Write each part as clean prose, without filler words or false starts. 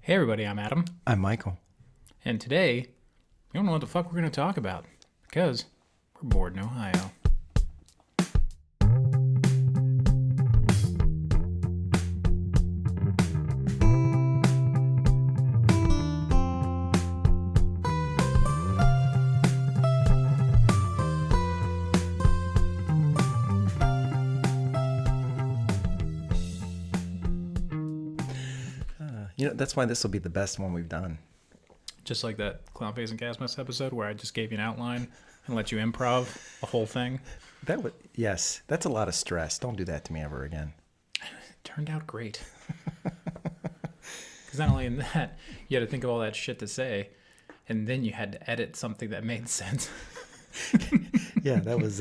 Hey everybody, I'm Adam, I'm Michael. and today we don't know what the fuck we're going to talk about because we're bored in Ohio. That's why this will be the best one we've done. Just like that Clown Face and Gas Mess episode where I just gave you an outline and let you improv a whole thing. Yes, that's a lot of stress. Don't do that to me ever again. It turned out great. Because not only in that, you had to think of all that shit to say, and then you had to edit something that made sense. Yeah, that was,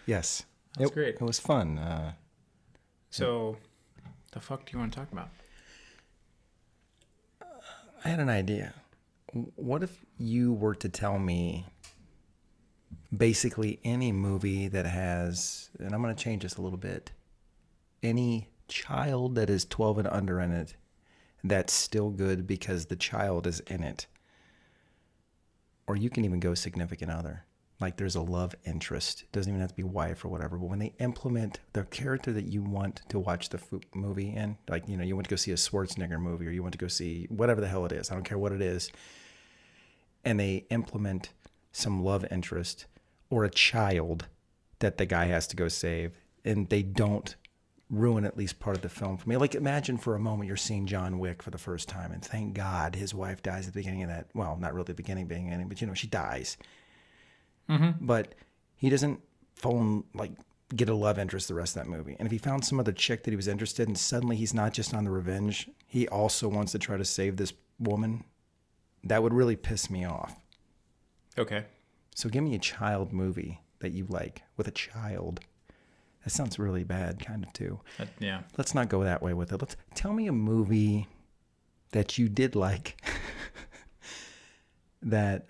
yes. That's great. It was fun. So, the fuck do you want to talk about? I had an idea. What if you were to tell me basically any movie that has, and I'm going to change this a little bit, any child that is 12 and under in it that's still good because the child is in it. Or you can even go significant other. Like there's a love interest. It doesn't even have to be wife or whatever. But when they implement the character that you want to watch the movie in, like, you want to go see a Schwarzenegger movie or you want to go see whatever the hell it is. I don't care what it is. And they implement some love interest or a child that the guy has to go save. And they don't ruin at least part of the film for me. Like imagine for a moment you're seeing John Wick for the first time. And thank God his wife dies at the beginning of that. Well, not really the beginning, but she dies. Mm-hmm. But he doesn't get a love interest the rest of that movie. And if he found some other chick that he was interested in, suddenly he's not just on the revenge. He also wants to try to save this woman. That would really piss me off. Okay. So give me a child movie that you like with a child. That sounds really bad, kind of, too. Yeah. Let's not go that way with it. Tell me a movie that you did like that...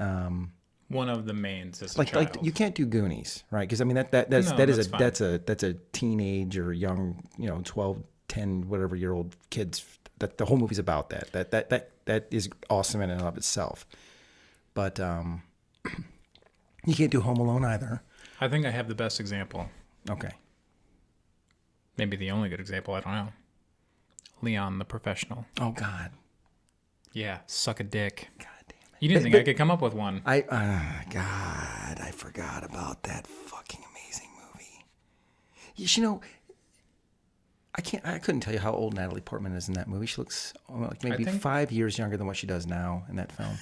One of the mains is a child. Like you can't do Goonies, right? Because I mean that's a teenage or young 12, 10, whatever year old kids. That the whole movie's about that. That is awesome in and of itself. But you can't do Home Alone either. I think I have the best example. Okay. Maybe the only good example. I don't know. Leon the Professional. Oh God. Yeah, suck a dick. God damn it. You didn't think I could come up with one. God, I forgot about that fucking amazing movie. I couldn't tell you how old Natalie Portman is in that movie. She looks like maybe 5 years younger than what she does now in that film.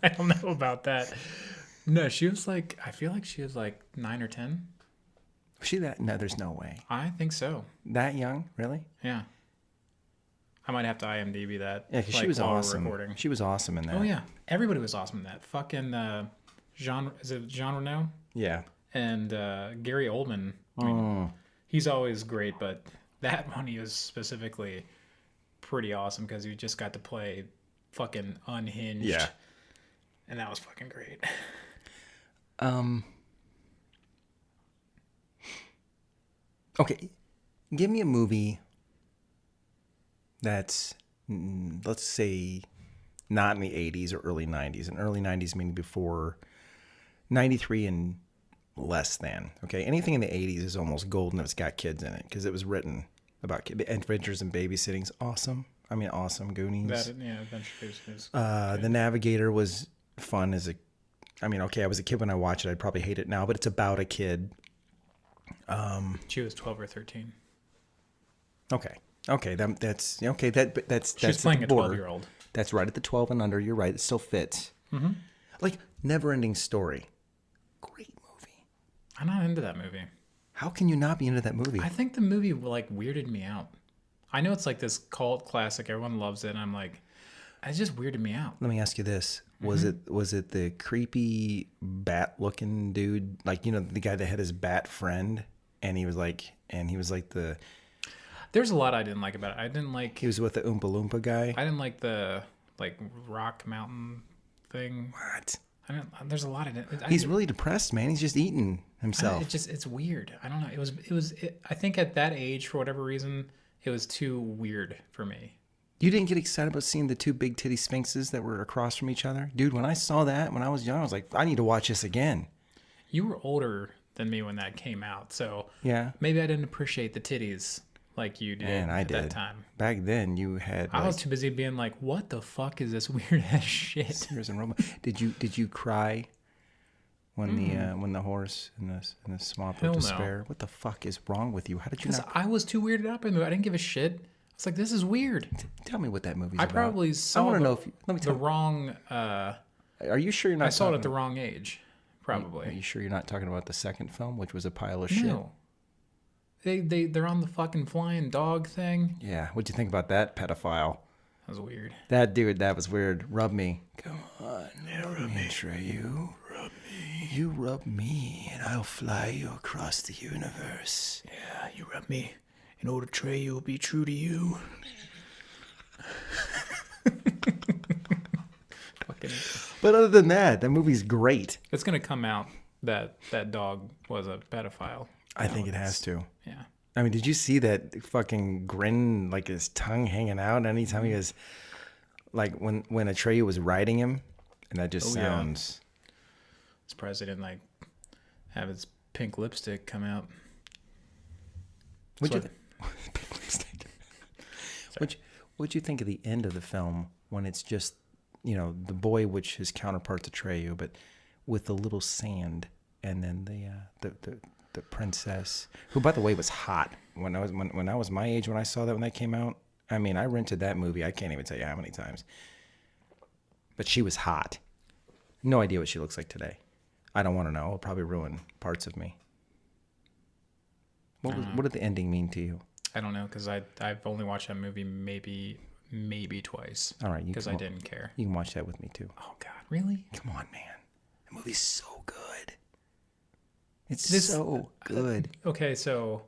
I don't know about that. No, she was I feel like she was 9 or 10. Was she that? No, there's no way. I think so. That young? Really? Yeah. I might have to IMDb that. Yeah, because she was awesome. Recording. She was awesome in that. Oh, yeah. Everybody was awesome in that. Fucking is it Jean Reno? Yeah. And Gary Oldman. I mean, he's always great, but that one he was specifically pretty awesome because he just got to play fucking unhinged. Yeah. And that was fucking great. Okay. Give me a movie that's, let's say, not in the 80s or early 90s. And early 90s meaning before 93 and less than. Okay, anything in the 80s is almost golden if it's got kids in it because it was written about adventures and babysitting's awesome. I mean, awesome. Goonies. Adventures. The Navigator was fun I was a kid when I watched it. I'd probably hate it now, but it's about a kid. She was 12 or 13. Okay. That's She's playing a 12-year-old. That's right at the 12 and under. You're right. It still fits. Mm-hmm. Like Never-Ending Story. Great movie. I'm not into that movie. How can you not be into that movie? I think the movie weirded me out. I know it's this cult classic. Everyone loves it. And I'm it just weirded me out. Let me ask you this. Was it the creepy bat-looking dude? The guy that had his bat friend? And he was the... There's a lot I didn't like about it. I didn't like... He was with the Oompa Loompa guy? I didn't like the, rock mountain thing. What? There's a lot of it. He's really depressed, man. He's just eating himself. It's weird. I don't know. I think at that age, for whatever reason, it was too weird for me. You didn't get excited about seeing the two big titty sphinxes that were across from each other? Dude, when I saw that when I was young, I was like, I need to watch this again. You were older than me when that came out, so Yeah. maybe I didn't appreciate the titties like you did Man, I at did. that time. Back then, you had. I was too busy being like, "What the fuck is this weird ass shit?" Sears and Roebuck. Did you cry when the horse in the swamp Hell of no. despair? What the fuck is wrong with you? How did you Because not? I was too weirded out by the movie. I didn't give a shit. I was like, "This is weird." Tell me what that movie's I about. probably I saw want to know if let me the tell. wrong. Are you sure you're not? I saw it talking, at the wrong age, probably. Are you sure you're not talking about the second film, which was a pile of shit? No. They're on the fucking flying dog thing. Yeah. What'd you think about that pedophile? That was weird. That dude, that was weird. Rub me. Come on. Rub me, Treyu. Rub me. You rub me, and I'll fly you across the universe. Yeah, you rub me. In order Trey will be true to you. Fucking. But other than that, that movie's great. It's gonna come out that that dog was a pedophile. I think it has to. Yeah. I mean, did you see that fucking grin, like his tongue hanging out anytime he was, like when Atreyu was riding him, and that just sounds. This president like have his pink lipstick come out. What'd you think of the end of the film when it's just, the boy, which his counterpart's Atreyu, but with the little sand, and then the princess, who by the way was hot when I was my age when I saw that when that came out. I mean, I rented that movie. I can't even tell you how many times. But she was hot. No idea what she looks like today. I don't want to know. It'll probably ruin parts of me. What did the ending mean to you? I don't know because I've only watched that movie maybe twice. All right, because I didn't care. You can watch that with me too. Oh God, really? Come on, man. The movie's so good. It's so good. Okay, so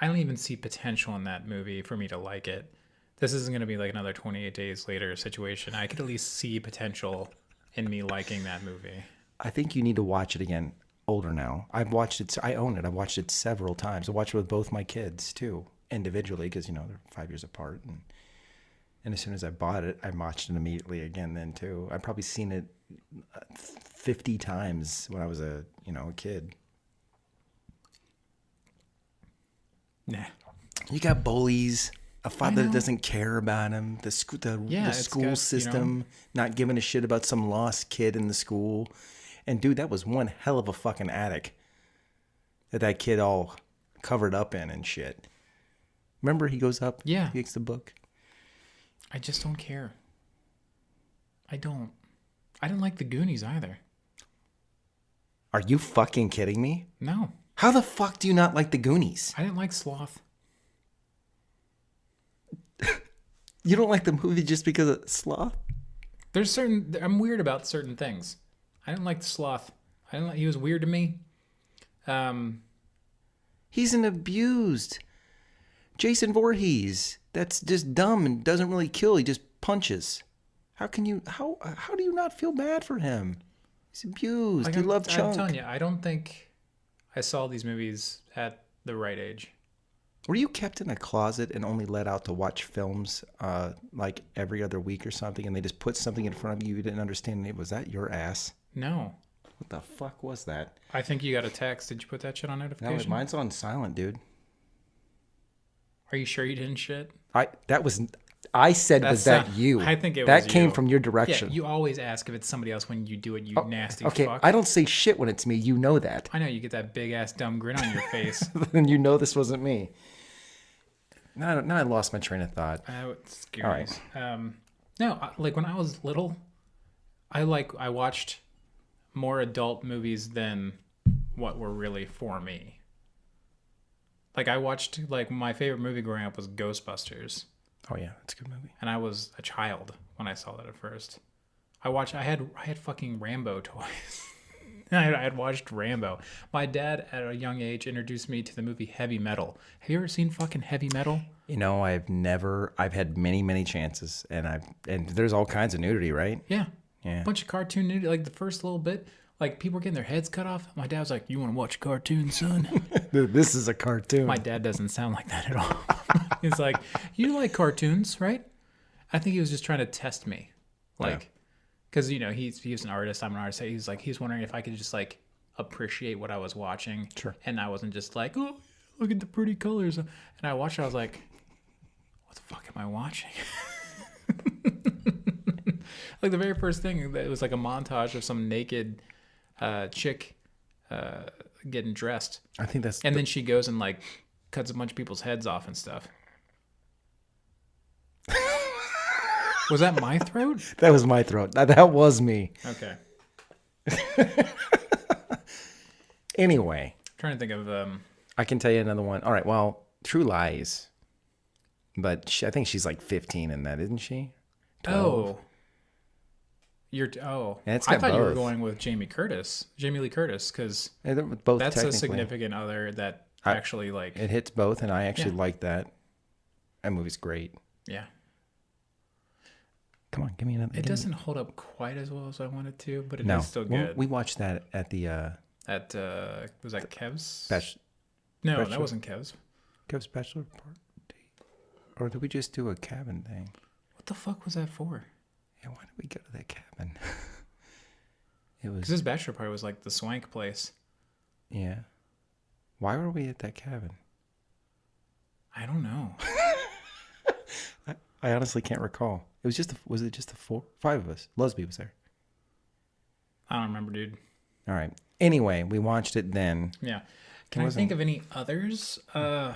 I don't even see potential in that movie for me to like it. This isn't going to be like another 28 Days Later situation. I could at least see potential in me liking that movie. I think you need to watch it again. Older now. I've watched it. I own it. I've watched it several times. I watched it with both my kids too, individually, because they're 5 years apart. And as soon as I bought it, I watched it immediately again then too. I've probably seen it 50 times when I was a kid. Nah. You got bullies, a father that doesn't care about him, the school system not giving a shit about some lost kid in the school. And dude, that was one hell of a fucking attic that kid all covered up in and shit. Remember he goes up, yeah, he takes the book. I just don't care. I didn't like the Goonies either. Are you fucking kidding me? No. How the fuck do you not like the Goonies? I didn't like Sloth. You don't like the movie just because of Sloth? I'm weird about certain things. I didn't like the Sloth. He was weird to me. He's an abused Jason Voorhees. That's just dumb and doesn't really kill. He just punches. How do you not feel bad for him? He's abused. You love Chunk. I'm telling you, I don't think I saw these movies at the right age. Were you kept in a closet and only let out to watch films like every other week or something, and they just put something in front of you didn't understand? Was that your ass? No. What the fuck was that? I think you got a text. Did you put that shit on notification? No, mine's on silent, dude. Are you sure you didn't shit? I said, was that you? I think it was that came you. from your direction. Yeah, you always ask if it's somebody else when you do it, you nasty okay, fuck. I don't say shit when it's me. You know that. I know, you get that big-ass dumb grin on your face. Then you know this wasn't me. Now I lost my train of thought. It's scary. All right. No, like when I was little, I watched more adult movies than what were really for me. Like I watched, my favorite movie growing up was Ghostbusters. Oh yeah, that's a good movie. And I was a child when I saw that at first. I had fucking Rambo toys. I had watched Rambo. My dad at a young age introduced me to the movie Heavy Metal. Have you ever seen fucking Heavy Metal? I've had many, many chances, and there's all kinds of nudity, right? Yeah. Yeah. A bunch of cartoon nudity, like the first little bit, like people were getting their heads cut off. My dad was like, "You want to watch a cartoon, son?" This is a cartoon. My dad doesn't sound like that at all. He's like, "You like cartoons, right?" I think he was just trying to test me, Yeah. like, because he's an artist. I'm an artist. He's wondering if I could just like appreciate what I was watching. Sure. And I wasn't just like, oh, look at the pretty colors. And I watched it. I was like, what the fuck am I watching? Like the very first thing, it was like a montage of some naked chick getting dressed, I think that's and then she goes and like cuts a bunch of people's heads off and stuff. Was that my throat? that was my throat. That was me. Okay. Anyway, Trying to think of I can tell you another one. All right. Well, True Lies. But I think she's like 15 in that, isn't she? 12. oh, you're oh. Yeah, it's I got thought you were both. going with Jamie Lee Curtis, because Yeah, they're both that's a technically. significant other that actually like It hits both, and I actually Yeah. like that. That movie's great. yeah. Come on, give me another. It doesn't hold up quite as well as I wanted to, but it is No, still Well, good. we watched that at the At was that Kev's? No, Bachelor- that wasn't Kev's. Kev's bachelor party, or did we just do a cabin thing? What the fuck was that for? Yeah, why did we go to that cabin? It Because was his bachelor party was like the swank place. yeah. Why were we at that cabin? I don't know. I honestly can't recall. It was just was it just the 5 of us? Lusby was there. I don't remember, dude. All right. Anyway, we watched it then. Yeah. Can I think of any others? I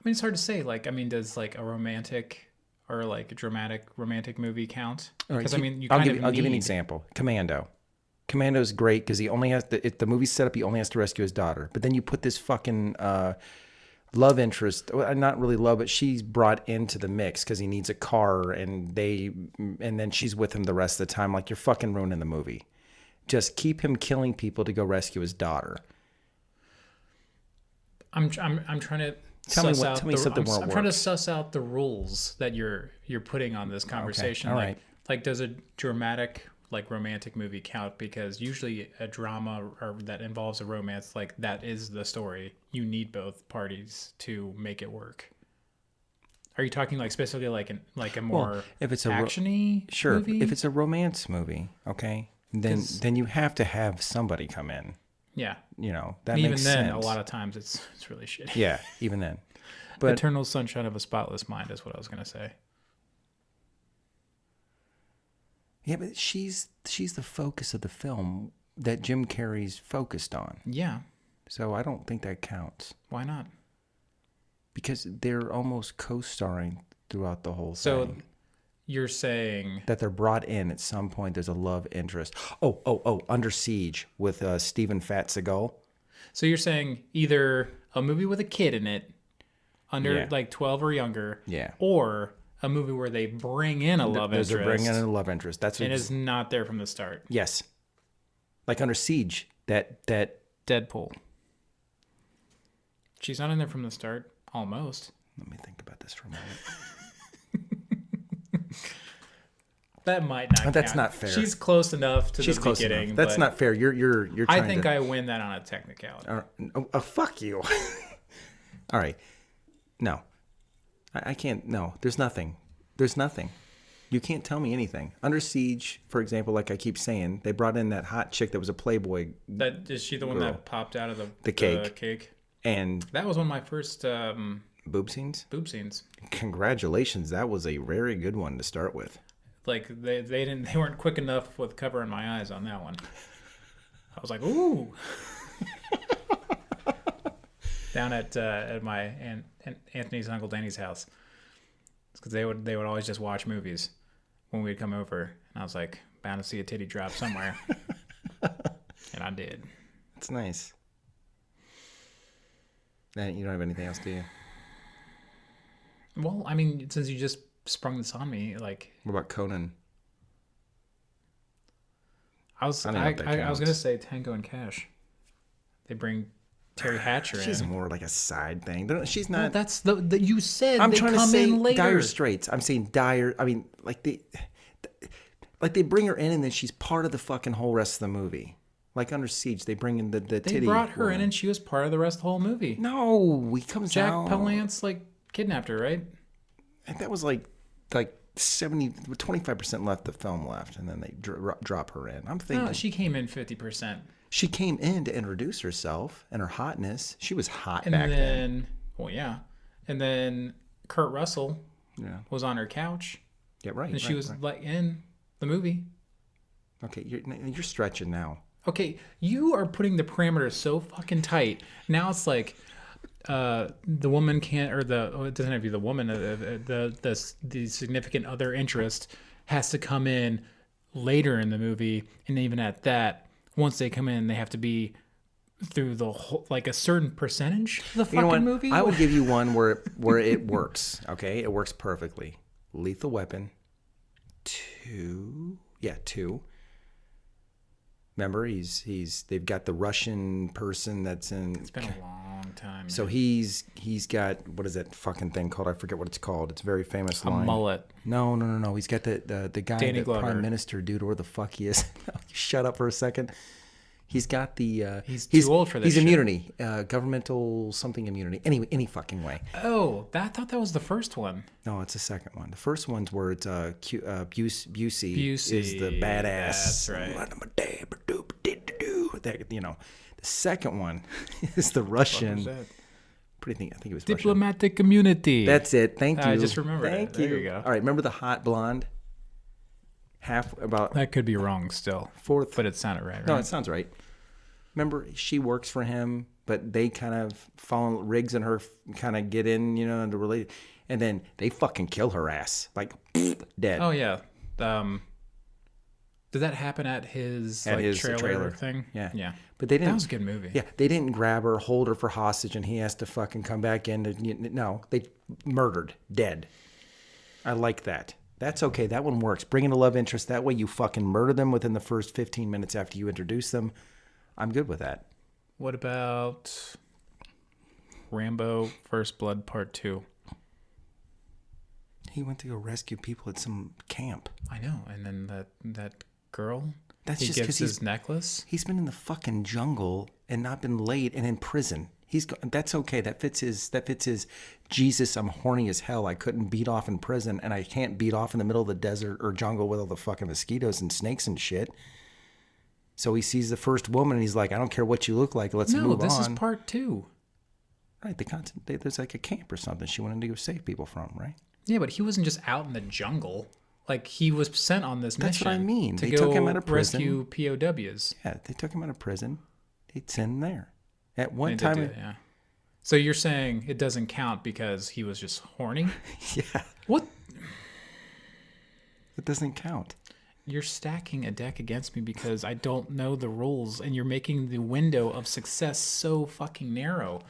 mean, it's hard to say. Like, I mean, does like a romantic or like a dramatic romantic movie count? All right, Because I mean, you I'll kind give, of I'll give you an need- example. Commando. Commando's great because he only has to, if the movie's set up, he only has to rescue his daughter. But then you put this fucking love interest, well, not really love, but she's brought into the mix because he needs a car, and then she's with him the rest of the time. Like, you're fucking ruining the movie. Just keep him killing people to go rescue his daughter. I'm trying to Tell me suss what- out tell me something where it I'm trying to works. suss out the rules that you're putting on this conversation. all like, right. like, does a dramatic like romantic movie count? Because usually a drama or that involves a romance, like that is the story. You need both parties to make it work. Are you talking like specifically like a more if it's a actiony Sure. movie? If it's a romance movie, okay, then 'Cause- then you have to have somebody come in. yeah. You know, that And even makes then, sense. a lot of times it's really shitty. Yeah, even then. But Eternal Sunshine of a Spotless Mind is what I was gonna say. yeah, but she's the focus of the film that Jim Carrey's focused on. Yeah. So I don't think that counts Why not? because they're almost co-starring throughout the whole So thing. you're saying That they're brought in at some point. There's a love interest. Oh! Under Siege with Stephen Fat Seagal. So you're saying either a movie with a kid in it, under Yeah. like 12 or younger, Yeah. or a movie where they bring in a love There's a interest bring in a love interest. That's what and is not there from the start. yes. Like Under Siege. That Deadpool. She's not in there from the start, almost. let me think about this for a moment. That might not. That's count. not fair. She's close enough to She's the close beginning. enough. That's but not fair. You're I trying think to, I win that on a technicality. fuck you. All right. No. I can't. No. There's nothing. There's nothing. You can't tell me anything. Under Siege, for example, like I keep saying, they brought in that hot chick that was a Playboy, That is she the one Girl. that popped out of The cake. cake? and That was one of my first boob scenes. boob scenes. Congratulations. That was a very good one to start with. Like they weren't quick enough with covering my eyes on that one. I was like, ooh. Down at my aunt Anthony's and Uncle Danny's house, because they would always just watch movies when we'd come over, and I was like, bound to see a titty drop somewhere, and I did. It's nice. Then you don't have anything else, do you? Well, I mean, since you just sprung this on me, like What about Conan? I was I don't know if that I was counts. gonna say Tango and Cash. They bring Terry Hatcher She's in. more like a side thing. She's Well, not. that's the you said I'm they trying to come say in later. Dire Straits. I'm saying Dire. I mean, like they bring her in and then she's part of the fucking whole rest of the movie. Like Under Siege, they bring in the They titty. brought her in woman. and she was part of the rest of the whole movie. No, he comes Jack out. Palance like kidnapped her, right? And that was like like 25% left the film left, and then they drop her in. I'm thinking No, she came in 50%. she came in to introduce herself and her hotness. She was hot And back then. then, well, yeah. And then Kurt Russell Yeah. was on her couch. Yeah, right. And she was like in the movie. Okay, you're stretching now. Okay, you are putting the parameters so fucking tight. Now it's like the woman can't, or it doesn't have to be the woman. The significant other interest has to come in later in the movie, and even at that, once they come in, they have to be through the whole, like a certain percentage of the fucking movie. I would give you one where it works. Okay, it works perfectly. Lethal Weapon 2. Yeah, 2. Remember, they've got the Russian person that's in. It's been a long time. So he's got, what is that fucking thing called? I forget what it's called. It's a very famous a line. mullet. No. He's got the guy, Danny the Glover. prime minister dude, or the fuck he is. Shut up for a second. He's got the. He's too old for this. He's shit. immunity, governmental something immunity. Anyway, any fucking way. Oh, I thought that was the first one. No, it's the second one. The first one's where it's Busey is the badass. That's right. That, you know, the second one is the Russian. What was that? I think it was Diplomatic immunity. Russian. That's it. Thank you. I just remembered it. Thank There you. you go. All right, remember the hot blonde? That could be wrong still. Fourth. But it sounded right, right? No, it sounds right. Remember, she works for him, but they kind of follow Riggs and her kind of get in, you know, and relate. And then they fucking kill her ass, like dead. Oh yeah. Did that happen at his trailer thing? Yeah. Yeah. But they didn't. That was a good movie. Yeah, they didn't grab her, hold her for hostage, and he has to fucking come back in. No, they murdered, dead. I like that. That's okay. That one works. Bring in a love interest. That way you fucking murder them within the first 15 minutes after you introduce them. I'm good with that. What about Rambo First Blood Part 2? He went to go rescue people at some camp. I know. And then that girl, That's he just gives because his necklace. He's been in the fucking jungle and not been laid and in prison. That's okay. That fits his Jesus, I'm horny as hell. I couldn't beat off in prison, and I can't beat off in the middle of the desert or jungle with all the fucking mosquitoes and snakes and shit. So he sees the first woman and he's like, I don't care what you look like. Let's move on. No, this is part 2. Right. There's like a camp or something she wanted to go save people from, right? Yeah, but he wasn't just out in the jungle. Like, he was sent on this mission. That's what I mean. To They go took him out of prison. rescue POWs. Yeah, they took him out of prison. They'd send him there. At one They time. did, yeah. So you're saying it doesn't count because he was just horny? Yeah. What? It doesn't count. You're stacking a deck against me because I don't know the rules, and you're making the window of success so fucking narrow.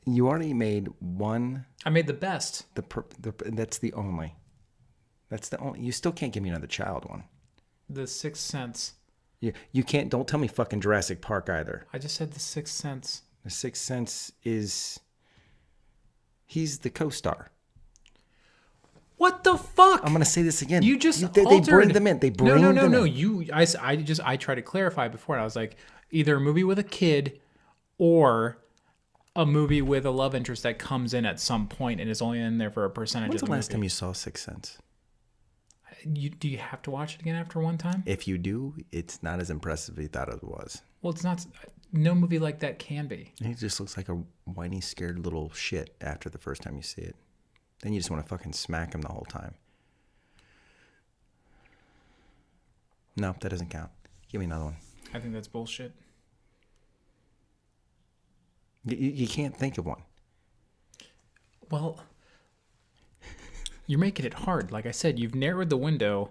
You already made one. I made the best. That's the only. That's the only. You still can't give me another child one. The Sixth Sense. You can't. Don't tell me fucking Jurassic Park either. I just said The Sixth Sense. The Sixth Sense is. He's the co-star. What the fuck? I'm gonna say this again. You just they altered. bring them in. They bring them in. No. I tried to clarify before. And I was like, either a movie with a kid, or a movie with a love interest that comes in at some point and is only in there for a percentage When's of the the last movie. time you saw Sixth Sense? Do you have to watch it again after one time? If you do, it's not as impressive as you thought it was. Well, it's not. No movie like that can be. He just looks like a whiny, scared little shit after the first time you see it. Then you just want to fucking smack him the whole time. No, that doesn't count. Give me another one. I think that's bullshit. You can't think of one. Well, you're making it hard. Like I said, you've narrowed the window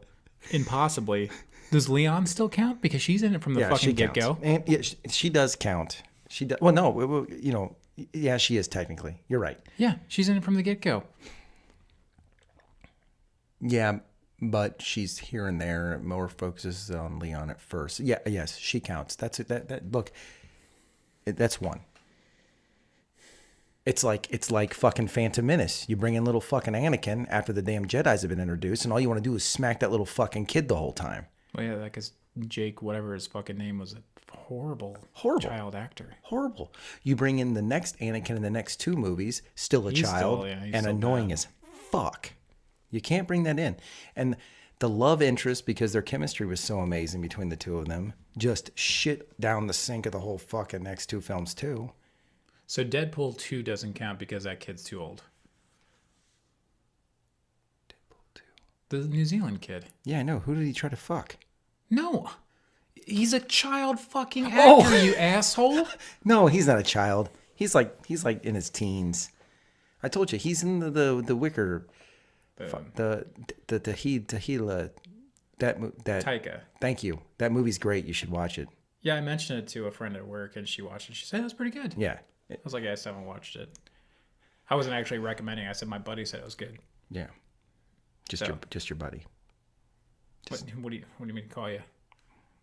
impossibly. Does Leon still count? Because she's in it from the fucking get-go. And yeah, she does count. She does. Well, no, you know, yeah, she is technically. You're right. Yeah, she's in it from the get-go. Yeah, but she's here and there. More focuses on Leon at first. Yeah, yes, she counts. That's it. That look, that's one. It's like fucking Phantom Menace. You bring in little fucking Anakin after the damn Jedis have been introduced, and all you want to do is smack that little fucking kid the whole time. Well, yeah, because Jake, whatever his fucking name was, a horrible child actor. Horrible. You bring in the next Anakin in the next 2 movies, still a child, he's and still annoying bad. as fuck. You can't bring that in. And the love interest, because their chemistry was so amazing between the two of them, just shit down the sink of the whole fucking next two films too. So Deadpool 2 doesn't count because that kid's too old. Deadpool The2. New Zealand kid. Yeah, I know. Who did he try to fuck? No. He's a child fucking actor, Oh. you asshole. No, he's not a child. He's like in his teens. I told you he's in the Wicker, the Tahila, that Taika. Thank you. That movie's great. You should watch it. Yeah, I mentioned it to a friend at work, and she watched it. She said it was pretty good. Yeah, I was like, I still haven't watched it. I wasn't actually recommending. I said my buddy said it was good. yeah. Just your buddy. What do you mean to call you?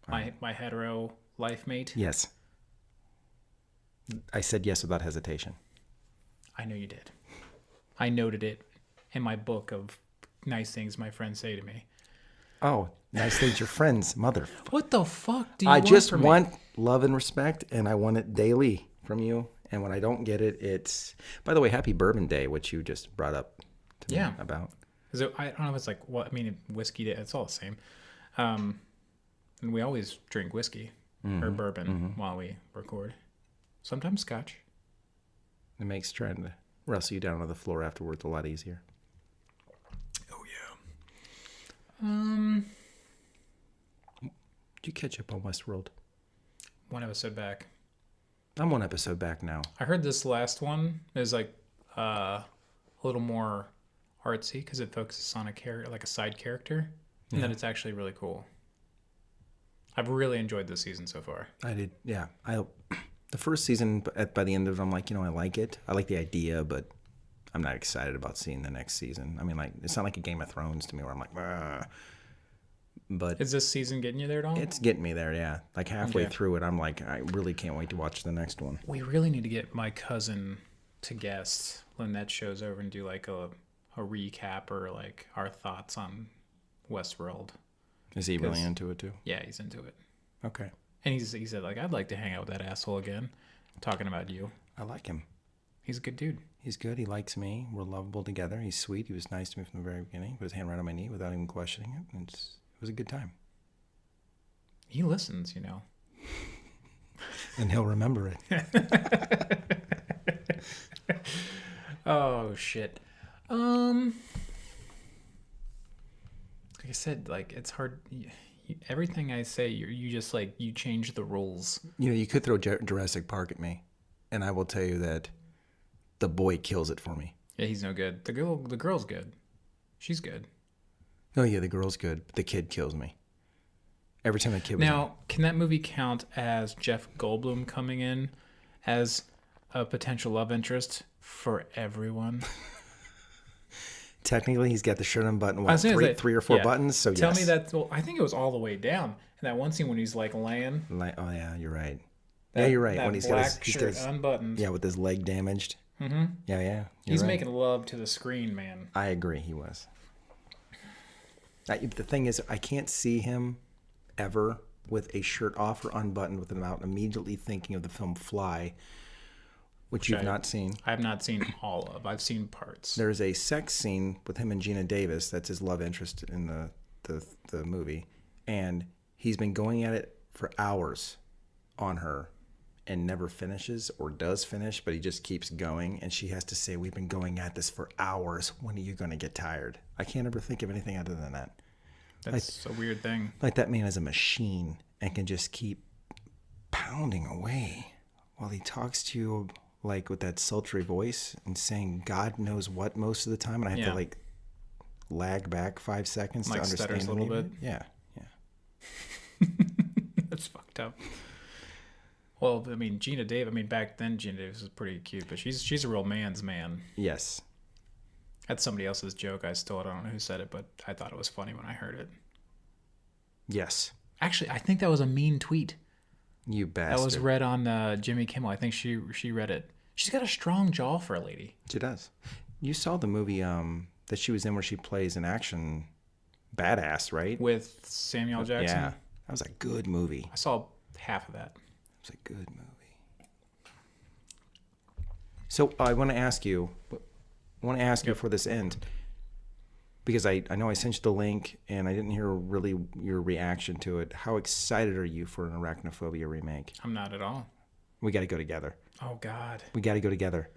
My hetero life mate? Yes. I said yes without hesitation. I know you did. I noted it in my book of nice things my friends say to me. Oh, nice things your friends, mother. What the fuck do you I want just from me? want love and respect, and I want it daily from you. And when I don't get it, it's... By the way, happy Bourbon Day, which you just brought up to me about. So I don't know if it's like what I mean. Whiskey, it's all the same. And we always drink whiskey or bourbon while we record. Sometimes scotch. It makes trying to wrestle you down on the floor afterwards a lot easier. Oh yeah. Did you catch up on Westworld? One episode back. I'm one episode back now. I heard this last one is like a little more artsy because it focuses on a character, like a side character, and then it's actually really cool. I've really enjoyed this season so far. I did, yeah. The first season, by the end of it, I'm like, I like it. I like the idea, but I'm not excited about seeing the next season. I mean, like, it's not like a Game of Thrones to me where I'm like, "Ugh." But Is this season getting you there at all? it's getting me there, yeah. Like halfway through it, I'm like, I really can't wait to watch the next one. We really need to get my cousin to guest when that show's over and do like a recap or like our thoughts on Westworld. Is he really into it too? Yeah, he's into it. Okay. And he said, like, I'd like to hang out with that asshole again. Talking about you. I like him. He's a good dude. He's good. He likes me. We're lovable together. He's sweet. He was nice to me from the very beginning. Put his hand right on my knee without even questioning it. It was a good time. He listens, you know. And he'll remember it. Oh, shit. Like I said, like, it's hard. Everything I say, you just, like, you change the rules. You could throw Jurassic Park at me, and I will tell you that the boy kills it for me. Yeah, he's no good. The girl's good. She's good. Oh, yeah, the girl's good, but the kid kills me. Every time the kid was... Now, can that movie count as Jeff Goldblum coming in as a potential love interest for everyone? Technically, he's got the shirt unbuttoned, three or four buttons, so Tell yes. me that... Well, I think it was all the way down. In that one scene when he's, like, laying... Oh, yeah, you're right. Yeah, you're right. That When he's black got his shirt unbuttoned. Yeah, with his leg damaged. Mm-hmm. Yeah. He's right. making love to the screen, man. I agree, he was. The thing is, I can't see him ever with a shirt off or unbuttoned without immediately thinking of the film Fly, which you've not seen. I have not seen all of. I've seen parts. There's a sex scene with him and Gina Davis. That's his love interest in the movie. And he's been going at it for hours on her and never finishes or does finish, but he just keeps going. And she has to say, we've been going at this for hours. When are you going to get tired? I can't ever think of anything other than that. That's a weird thing. Like that man is a machine and can just keep pounding away while he talks to you like with that sultry voice and saying God knows what most of the time. And I have to like lag back 5 seconds to understand stutters a little bit. Yeah. That's fucked up. Well, I mean, Gina Davis. I mean, back then Gina Davis was pretty cute, but she's a real man's man. Yes. That's somebody else's joke. I stole it. I don't know who said it, but I thought it was funny when I heard it. Yes. Actually, I think that was a mean tweet. You bastard. That was read on Jimmy Kimmel. I think she read it. She's got a strong jaw for a lady. She does. You saw the movie that she was in where she plays an action badass, right? With Samuel Jackson? Yeah. That was a good movie. I saw half of that. It was a good movie. So I want to ask you for this end. because I know I sent you the link and I didn't hear really your reaction to it. How excited are you for an Arachnophobia remake? I'm not at all. We got to go together. Oh, God. We got to go together.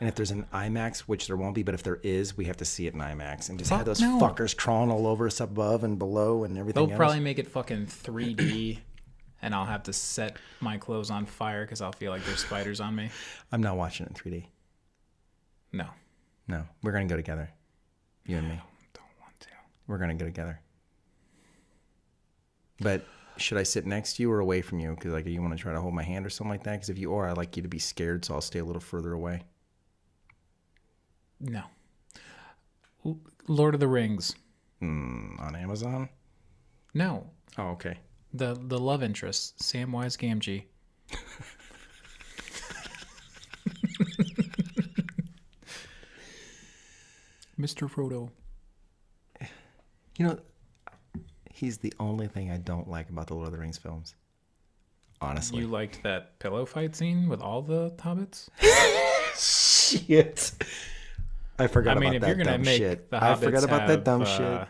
And if there's an IMAX, which there won't be, but if there is, we have to see it in IMAX and just have those fuckers crawling all over us above and below and everything They'll probably make it fucking 3D, and I'll have to set my clothes on fire because I'll feel like there's spiders on me. I'm not watching it in 3D. No. No, we're going to go together. You and me. Don't want to. We're going to go together. But should I sit next to you or away from you? Because like, you want to try to hold my hand or something like that? Because if you are, I'd like you to be scared, so I'll stay a little further away. No. Lord of the Rings. On Amazon? No. Oh, okay. The love interest, Samwise Gamgee. Mr. Frodo. You know, he's the only thing I don't like about the Lord of the Rings films. Honestly. You liked that pillow fight scene with all the hobbits? Shit. I forgot about that dumb shit. I mean, if you're going to make the hobbits I forgot about that dumb shit.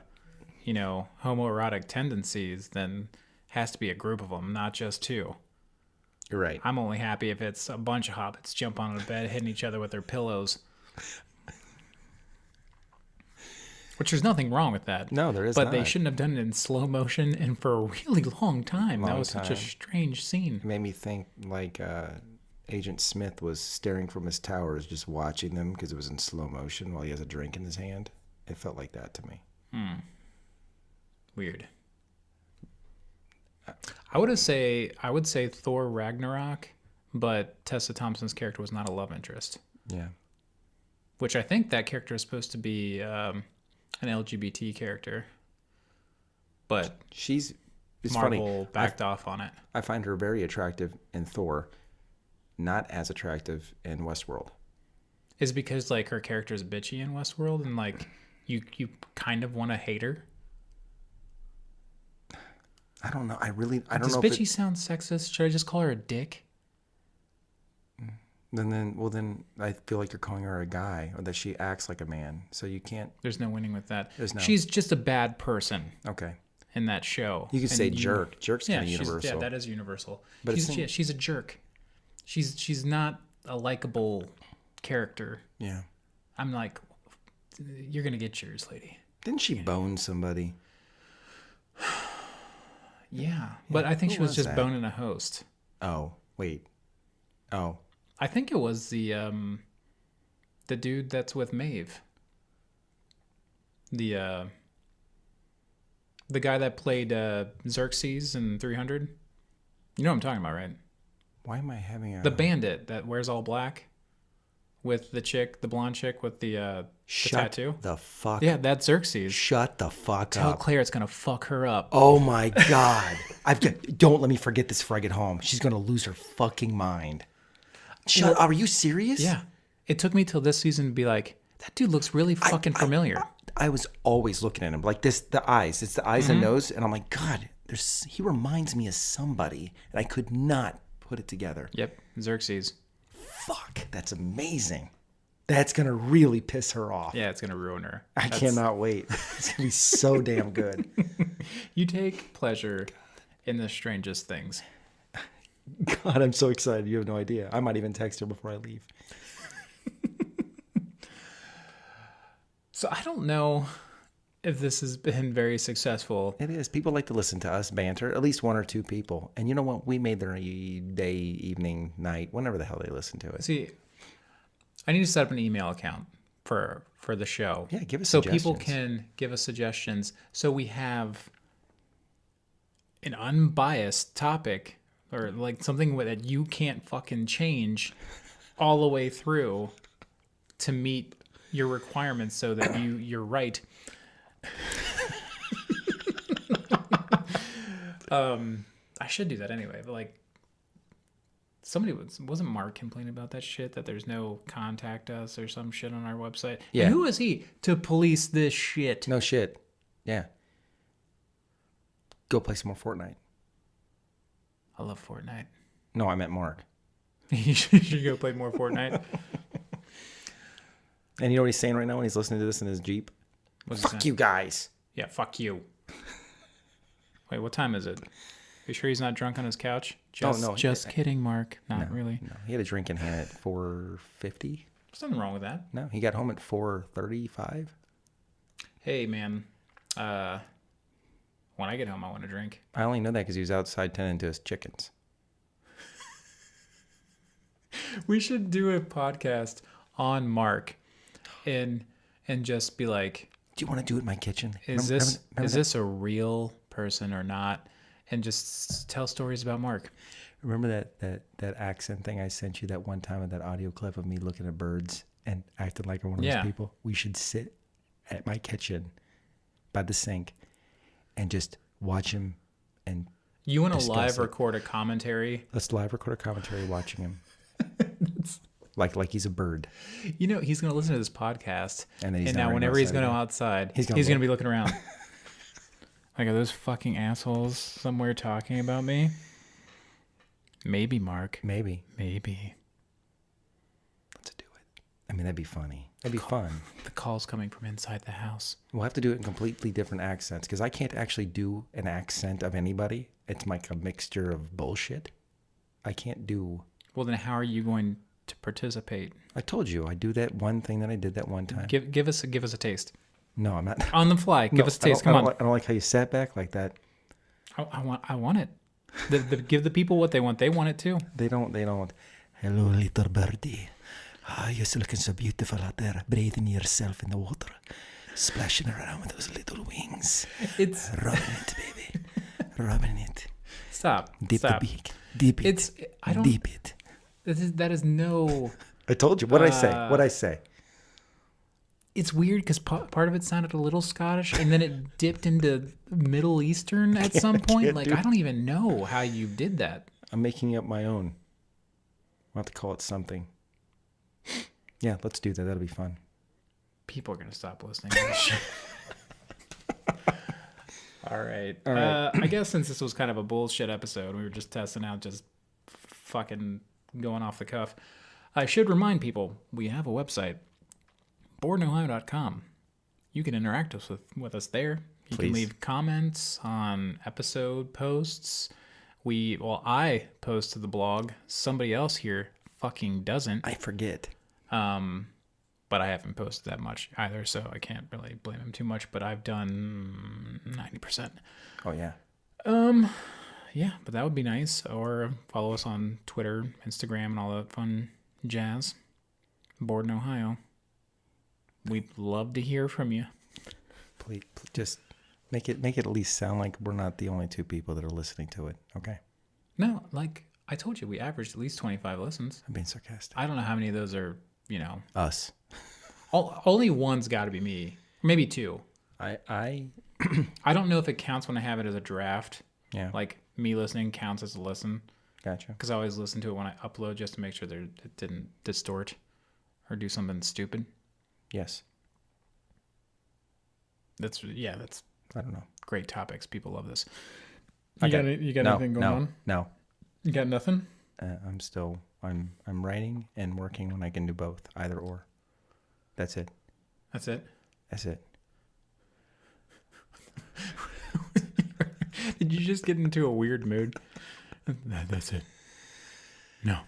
You know, homoerotic tendencies, then has to be a group of them, not just two. You're right. I'm only happy if it's a bunch of hobbits jump on a bed, hitting each other with their pillows. Which there's nothing wrong with that. No, there is but not. They shouldn't have done it in slow motion and for a really long time. That was such a strange scene. It made me think like Agent Smith was staring from his towers, just watching them because it was in slow motion while he has a drink in his hand. It felt like that to me. Weird. I would say Thor Ragnarok, but Tessa Thompson's character was not a love interest. Yeah. Which I think that character is supposed to be an LGBT character. But it's Marvel funny. backed off on it. I find her very attractive in Thor, not as attractive in Westworld. Is it because like her character is bitchy in Westworld and like you kind of want to hate her? I don't know. I don't know. Does bitchy sound sexist? Should I just call her a dick? Then I feel like you're calling her a guy, or that she acts like a man. So you can't. There's no winning with that. She's just a bad person. Okay. In that show, you could say jerk. Jerk's kind of universal. Yeah, that is universal. But she's a jerk. She's not a likable character. Yeah. I'm like, you're gonna get yours, lady. Didn't she bone somebody? Yeah, but I think she was just boning a host. Oh, wait. Oh. I think it was the dude that's with Maeve. The guy that played Xerxes in 300. You know what I'm talking about, right? Why am I having the bandit that wears all black with the blonde chick with the tattoo? The fuck. Yeah, that's Xerxes. Shut the fuck up. Tell Claire it's gonna fuck her up. Oh my god. Don't let me forget this before I get home. She's gonna lose her fucking mind. Shut up. Are you serious? Yeah. It took me till this season to be like, that dude looks really fucking familiar. I was always looking at him like this. The eyes. It's the eyes and nose, and I'm like, God, he reminds me of somebody, and I could not put it together. Yep, Xerxes. Fuck, that's amazing. That's gonna really piss her off. Yeah, it's gonna ruin her. I cannot wait. It's gonna be so damn good. You take pleasure in the strangest things. God, I'm so excited. You have no idea. I might even text her before I leave. So I don't know if this has been very successful. It is. People like to listen to us banter, at least one or two people. And you know what? We made their day, evening, night, whenever the hell they listen to it. See, I need to set up an email account for the show. Yeah, give us so suggestions. People can give us suggestions. So we have an unbiased topic or like something that you can't fucking change all the way through to meet your requirements so that you're right. I should do that anyway, but like wasn't Mark complaining about that shit, that there's no contact us or some shit on our website? Yeah. And who is he to police this shit? No shit. Yeah. Go play some more Fortnite. I love Fortnite. No, I meant Mark. You should go play more Fortnite. And you know what he's saying right now when he's listening to this in his Jeep? What's Fuck you guys. Yeah, fuck you. Wait, what time is it? Are you sure he's not drunk on his couch? Just kidding, Mark. Not really. No, he had a drink in hand at 4:50. There's nothing wrong with that. No, he got home at 4:35. Hey, man. When I get home, I want to drink. I only know that because he was outside tending to his chickens. We should do a podcast on Mark, and just be like, Do you want to do it in my kitchen? Is this a real person or not? And just tell stories about Mark. Remember that accent thing I sent you that one time of that audio clip of me looking at birds and acting like I'm one of those people? We should sit at my kitchen by the sink and just watch him and you want to live record a commentary? Let's live record a commentary watching him. like he's a bird. You know, he's going to listen to this podcast. And now whenever he's going to go outside, he's going to be looking around. Like, are those fucking assholes somewhere talking about me? Maybe, Mark. Maybe. Let's do it. I mean, that'd be funny. That'd be fun. The call's coming from inside the house. We'll have to do it in completely different accents because I can't actually do an accent of anybody. It's like a mixture of bullshit. I can't do... Well, then how are you going to participate? I told you. I do that one thing that I did that one time. Give us a taste. No, I'm not. On the fly. Give us a taste. Come on. I don't like how you sat back like that. I want it. Give the people what they want. They want it too. They don't. Hello, little birdie. You're looking so beautiful out there, breathing yourself in the water, splashing around with those little wings. It's rubbing it, baby. Rubbing it. Stop. Dip the beak. Dip it. Dip it. That is no... I told you. What'd I say? It's weird because part of it sounded a little Scottish, and then it dipped into Middle Eastern at some point. Like, I don't even know how you did that. I'm making up my own. I'll have to call it something. Yeah, let's do that. That'll be fun. People are going to stop listening to this shit. All right. I guess since this was kind of a bullshit episode, we were just testing out, just fucking going off the cuff. I should remind people, we have a website, boredohio.com. You can interact with us there. You can leave comments on episode posts. I post to the blog. Somebody else here fucking doesn't. I forget. But I haven't posted that much either, so I can't really blame him too much. But I've done 90%. Oh, yeah. Yeah, but that would be nice. Or follow us on Twitter, Instagram, and all that fun jazz. Borden, Ohio. We'd love to hear from you. Please, just make it at least sound like we're not the only two people that are listening to it. Okay. No, like I told you, we averaged at least 25 listens. I'm being sarcastic. I don't know how many of those are, us. Only one's got to be me. Maybe two. I don't know if it counts when I have it as a draft. Yeah. Like me listening counts as a listen. Gotcha. Because I always listen to it when I upload just to make sure that it didn't distort or do something stupid. Yes. That's I don't know. Great topics. People love this. You got anything going on? No. You got nothing? I'm writing and working when I can do both, either or. That's it. That's it? That's it. Did you just get into a weird mood? That's it. No.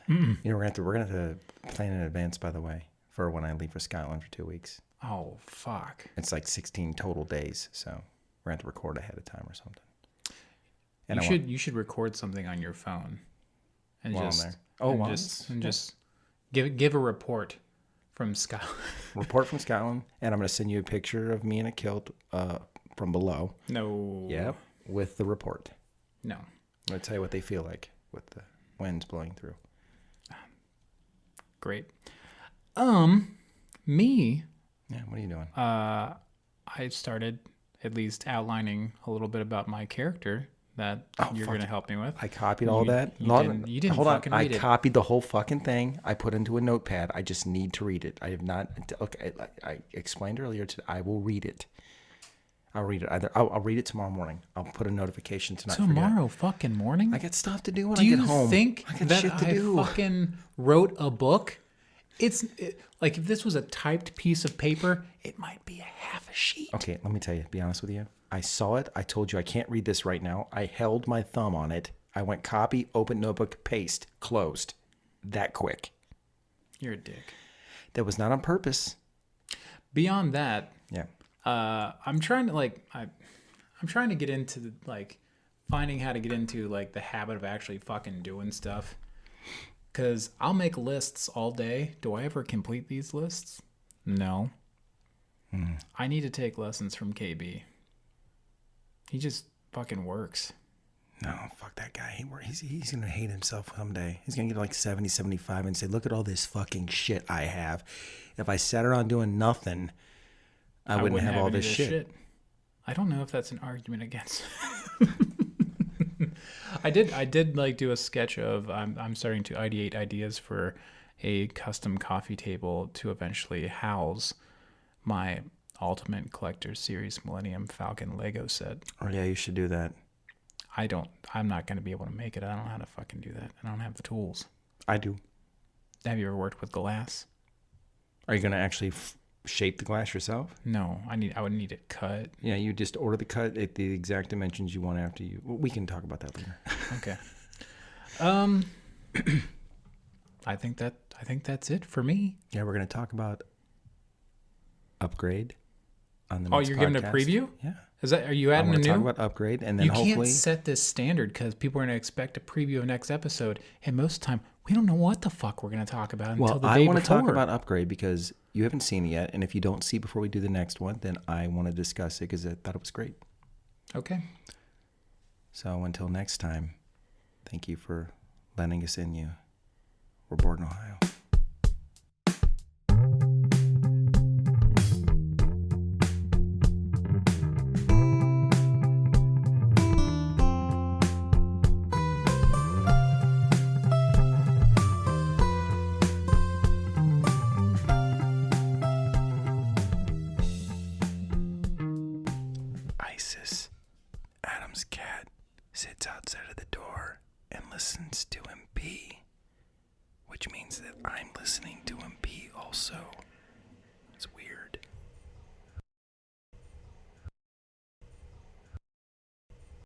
Mm-mm. We're gonna have to plan in advance, by the way, for when I leave for Scotland for 2 weeks. Oh, fuck. It's like 16 total days, so we're gonna have to record ahead of time or something. And you should record something on your phone, and just give a report from Scotland. Report from Scotland, and I'm gonna send you a picture of me in a kilt from below. No. Yep, with the report. No. I'm gonna tell you what they feel like with the winds blowing through. Great. Me. Yeah. What are you doing? I started at least outlining a little bit about my character that you're going to help me with. I copied all that. You didn't fucking read it. I copied the whole fucking thing. I put into a notepad. I just need to read it. I have not. Okay, I explained earlier. I will read it. I'll read it. I'll read it tomorrow morning. I'll put a notification tonight. Tomorrow fucking morning? I got stuff to do when I get home. Do you think I got that shit to do. fucking wrote a book Like if this was a typed piece of paper, it might be a half a sheet. Okay, let me tell you, be honest with you. I saw it. I told you I can't read this right now. I held my thumb on it. I went copy, open notebook, paste, closed. That quick. You're a dick. That was not on purpose. Beyond that, Yeah. I'm trying to I'm trying to get into finding how to get into the habit of actually fucking doing stuff. Cause I'll make lists all day. Do I ever complete these lists? No. I need to take lessons from KB. He just fucking works. No, fuck that guy. He's going to hate himself someday. He's going to get like 70, 75 and say, look at all this fucking shit I have. If I sat around doing nothing, I wouldn't have all any this of shit. I don't know if that's an argument against. I did do a sketch of I'm starting to ideate ideas for a custom coffee table to eventually house my Ultimate Collector Series Millennium Falcon Lego set. Oh yeah, you should do that. I'm not going to be able to make it. I don't know how to fucking do that. I don't have the tools. I do. Have you ever worked with glass? Are you going to actually shape the glass yourself? No, I would need it cut. Yeah, you just order the cut at the exact dimensions you want after you. We can talk about that later. Okay. I think that's it for me. Yeah, we're going to talk about Upgrade on the Oh, next you're podcast. giving a preview? Yeah. Are you I'm adding a going to new? talk about Upgrade, and then You hopefully can't set this standard because people are going to expect a preview of next episode, and most of the time we don't know what the fuck we're going to talk about until the day I want to before. talk about Upgrade because you haven't seen it yet, and if you don't see before we do the next one, then I want to discuss it because I thought it was great. Okay. So until next time, thank you for letting us in you. We're born in Ohio. ISIS, Adam's cat, sits outside of the door and listens to him pee, which means that I'm listening to him pee also.